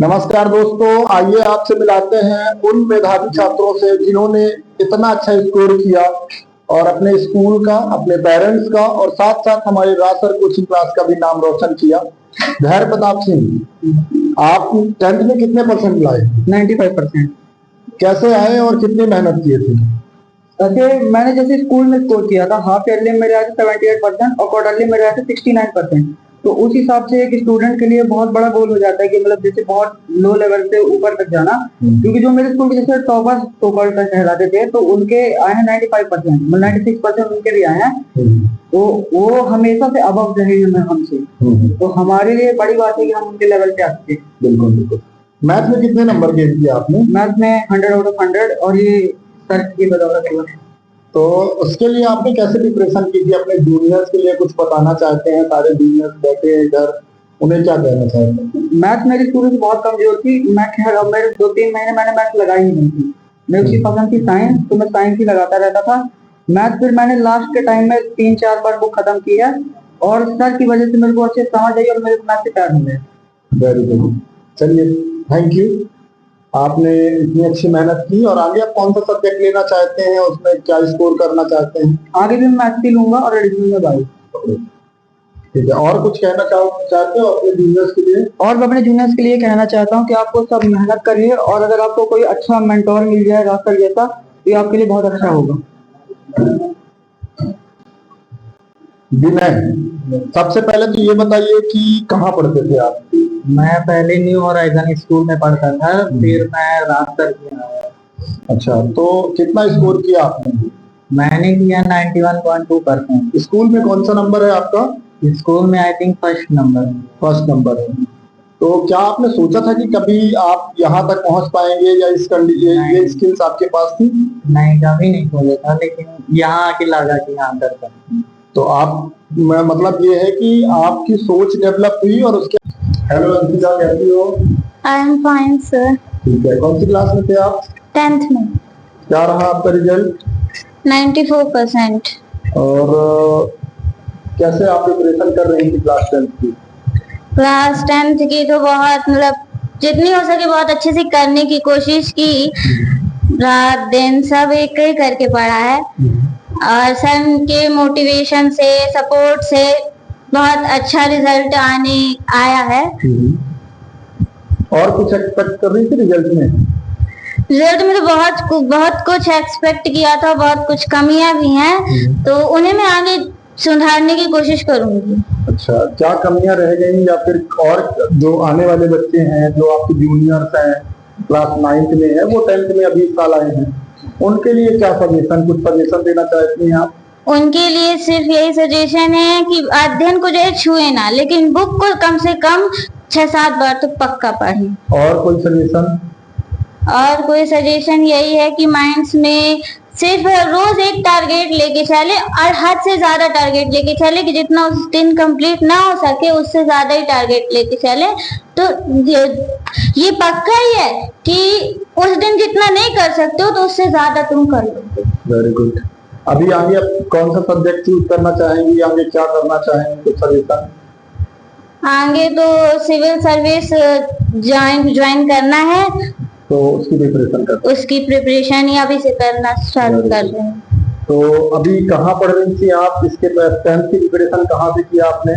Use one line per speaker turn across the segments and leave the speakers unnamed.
नमस्कार दोस्तों, आइए आपसे मिलाते हैं उन मेधावी छात्रों से जिन्होंने इतना अच्छा स्कोर किया और अपने स्कूल का, अपने पेरेंट्स का और साथ साथ हमारे रासर कोचिंग क्लास का भी नाम रोशन किया। धैर्य प्रताप सिंह, आप 10th में कितने परसेंट लाए?
95%।
कैसे आए और कितनी मेहनत किए थे?
मैंने जैसे स्कूल में स्कोर किया था, हाफ ईयरली मेरे आए थे 78% और क्वार्टरली मेरे आए थे 69%। तो उस हिसाब से एक स्टूडेंट के लिए बहुत बड़ा गोल हो जाता है कि मतलब जैसे बहुत लो लेवल से ऊपर तक जाना। क्योंकि जो मेरे स्कूल के जैसे टॉपर तक कहलाते थे, तो उनके आए हैं 95%, मतलब 96% उनके भी आए हैं। तो वो हमेशा से अबव रहे हैं हमसे। तो हमारे लिए बड़ी बात है कि हम उनके लेवल पे आते थे।
बिल्कुल बिल्कुल। मैथ में कितने नंबर गेन किया आपने?
मैथ में 100 आउट ऑफ 100 और ये सर की बदौलत हुआ।
तो उसके लिए आपने कैसे प्रिपरेशन की थी? अपने जूनियर्स के लिए कुछ बताना चाहते हैं? सारे जूनियर्स बैठे हैं इधर, उन्हें क्या कहना चाहते हैं?
मैथ मेरी शुरू से बहुत कमजोर थी। मैं खैर मेरे 2-3 महीने मैंने मैथ लगाई ही नहीं थी। मेरी उसकी पसंद थी साइंस, तो मैं साइंस ही लगाता रहता था। मैथ फिर मैंने लास्ट के टाइम में 3-4 बार बुक खत्म की है और सर की वजह से मेरे को अच्छे समझ आई और मेरे को मैथ से प्यार हो गया।
वेरी गुड, चलिए थैंक यू। आपने इतनी अच्छी मेहनत की और आगे आप कौन सा सब्जेक्ट लेना चाहते हैं, उसमें क्या स्कोर करना चाहते हैं?
आगे भी मैं मैथ ही लूंगा और एडिशनल में 22।
ठीक है, और कुछ कहना चाहते हो अपने जूनियर्स के लिए?
और मैं अपने जूनियर्स के लिए कहना चाहता हूँ कि आपको सब मेहनत करिए और अगर आपको कोई अच्छा मेंटोर मिल जाए रास्ता जैसा, तो ये आपके लिए बहुत अच्छा होगा।
विनय, सबसे पहले तो ये बताइए कि कहाँ पढ़ते थे आप?
मैं पहले न्यू होराइजन स्कूल में पढ़ता था, फिर मैं रास्तर किया।
अच्छा, तो कितना स्कोर किया आपने?
मैंने किया 91.2%।
स्कूल में कौन सा नंबर है आपका?
स्कूल में आई थिंक फर्स्ट नंबर
है। तो क्या आपने सोचा था कि कभी आप यहाँ तक पहुँच पाएंगे या ये स्किल्स आपके पास थी?
नहीं, कभी नहीं सोचा था, लेकिन यहाँ आके लगा कि यहाँ कर।
तो आप मतलब ये है कि आपकी सोच डेवलप हुई और उसके। हेलो अंकिता, कैसी हो?
I am fine sir.
ठीक है, कौन सी क्लास में थे आप?
10th में।
क्या रहा आपका रिजल्ट?
94%।
और कैसे आप प्रिपरेशन कर रही थी क्लास 10th की?
क्लास 10th की तो बहुत मतलब जितनी हो सके बहुत अच्छे से करने की कोशिश की। रात दिन सब एक ही करके पढ़ा है और सर के मोटिवेशन से, सपोर्ट से बहुत अच्छा रिजल्ट आया है।
और कुछ एक्सपेक्ट कर रही थी रिजल्ट में?
रिजल्ट में तो बहुत कुछ एक्सपेक्ट किया था, बहुत कुछ कमियां भी हैं, तो उन्हें मैं आगे सुधारने की कोशिश करूंगी।
अच्छा, क्या कमियां रह गई या फिर और जो आने वाले बच्चे हैं, जो आपके जूनियर्स हैं, क्लास 9th में है, वो 10th में अभी साल आए हैं, उनके लिए क्या कुछ सजेशन देना चाहती हैं आप?
उनके लिए सिर्फ यही सजेशन है कि अध्ययन को जो है छुए ना, लेकिन बुक को कम से कम 6-7 बार तो पक्का पढ़ें।
और कोई सजेशन?
और कोई सजेशन यही है कि माइंड्स में सिर्फ रोज एक टारगेट लेके चले और हद से ज्यादा टारगेट लेके चले कि जितना उस दिन कंप्लीट ना हो सके उससे ज्यादा ही टारगेट लेके चले। तो ये पक्का ही है कि उस दिन जितना नहीं कर सकते हो तो उससे ज्यादा तुम कर लोगे।
Very good. अभी आगे आप कौन सा सब्जेक्ट चूज करना चाहेंगी? आगे क्या करना चाहेंगे, कुछ सजेशन?
आगे तो सिविल सर्विस ज्वाइन करना है,
तो उसकी
प्रिपरेशन ही अभी से करना स्टार्ट कर रहे हैं।
तो अभी कहाँ पढ़ रही थी आप? इसके 10th की प्रिपरेशन कहाँ से किया आपने?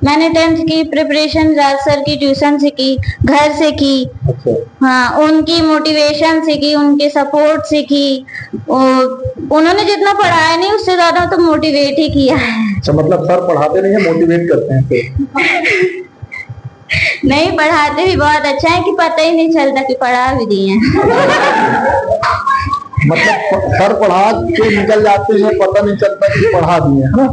मैंने 10th की प्रिपरेशन राज सर की ट्यूशन से की, घर से की।
अच्छा।
हाँ, उनकी मोटिवेशन से की, उनके सपोर्ट से की। उन्होंने जितना पढ़ाया नहीं उससे ज्यादा तो मोटिवेट ही किया है।
अच्छा, मतलब सर पढ़ाते नहीं है, मोटिवेट करते हैं फिर?
नहीं, पढ़ाते भी बहुत अच्छा है कि पता ही नहीं चलता कि पढ़ा भी दिए हैं।
मतलब सर पढ़ा के निकल जाते हैं, पता नहीं चलता कि पढ़ा दिए, है ना?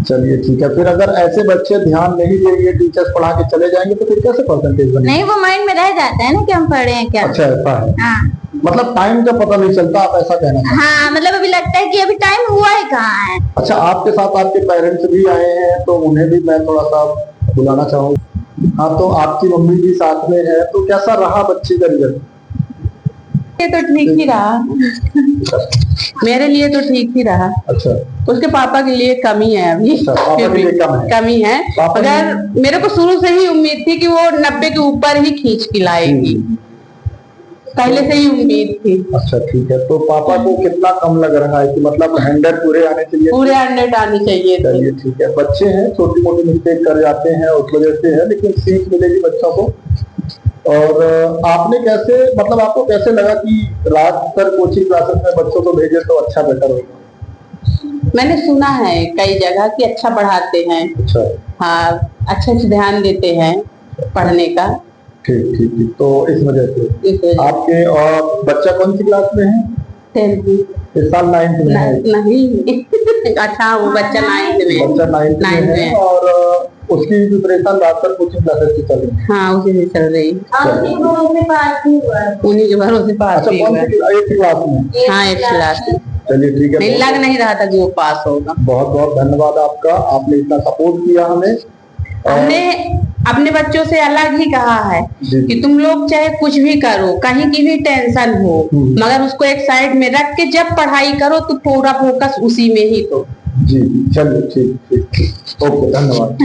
चलिए ठीक है। फिर अगर ऐसे बच्चे ध्यान नहीं देंगे, टीचर्स पढ़ा के चले जाएंगे, तो फिर कैसे परसेंटेज बनेगा?
नहीं, वो माइंड में रह जाता है ना कि हम पढ़े हैं क्या।
अच्छा, ऐसा है।
हाँ।
मतलब टाइम का पता नहीं चलता, आप ऐसा कहना चाहते हैं?
हाँ, मतलब अभी लगता है कि अभी टाइम हुआ है कहाँ है।
अच्छा, आपके साथ आपके पेरेंट्स भी आए हैं, तो उन्हें भी मैं थोड़ा सा बुलाना चाहूँगा। हाँ, तो आपकी मम्मी भी साथ में है, तो कैसा रहा बच्ची का रिजल्ट?
ये तो ठीक ही रहा, मेरे लिए तो ठीक ही रहा।
अच्छा,
उसके पापा के लिए कमी है अभी,
अच्छा, पापा के लिए कम है।
कमी है,
पापा
मगर मेरे को शुरू से ही उम्मीद थी कि वो 90 के ऊपर ही खींच के लाएगी, पहले से ही उम्मीद थी।
अच्छा ठीक है, तो पापा को कितना कम लग रहा है कि मतलब 100 पूरे आने चाहिए?
पूरे 100 आनी चाहिए थी।
चलिए ठीक है, बच्चे हैं, छोटी मोटी मिस्टेक कर जाते हैं, उस वजह से है, लेकिन सीख मिलेगी बच्चों को। और आपने कैसे, मतलब आपको कैसे लगा कि राज सर कोचिंग क्लासेस में बच्चों को भेजे तो अच्छा बेटर होगा?
मैंने सुना है कई जगह कि अच्छा पढ़ाते हैं,
अच्छा,
हाँ, अच्छे से ध्यान देते हैं पढ़ने का।
ठीक ठीक ठीक, तो इस वजह से
इस वजह
आपके, और बच्चा कौन सी क्लास में है?
से
इस साल 9th में है।
नहीं अच्छा, वो बच्चा 9th में है।
बच्चा 9th में
9th
है,
में।
और उसकी प्रिपरेशन राजसर कोचिंग क्लासेस की चल रही है।
हाँ, उसी से चल रही है,
उन्हीं के भरोसे पास ही हुआ है।
उन्हीं के भरोसे पास
अच्छा,
भी
कौन
हुआ है।
सी 8th क्लास में?
हाँ, 8th क्लास में।
चलिए ठीक है,
नहीं लग नहीं रहा था कि वो पास होगा।
बहुत बहुत धन्यवाद आपका, आपने इतना सपोर्ट किया हमें।
हमने अपने बच्चों से अलग ही कहा है
जी।
कि तुम लोग चाहे कुछ भी करो, कहीं की भी टेंशन हो, मगर उसको एक साइड में रख के जब पढ़ाई करो तो पूरा फोकस उसी में ही दो।
जी, चलिए ठीक ठीक ठीक, ओके, धन्यवाद।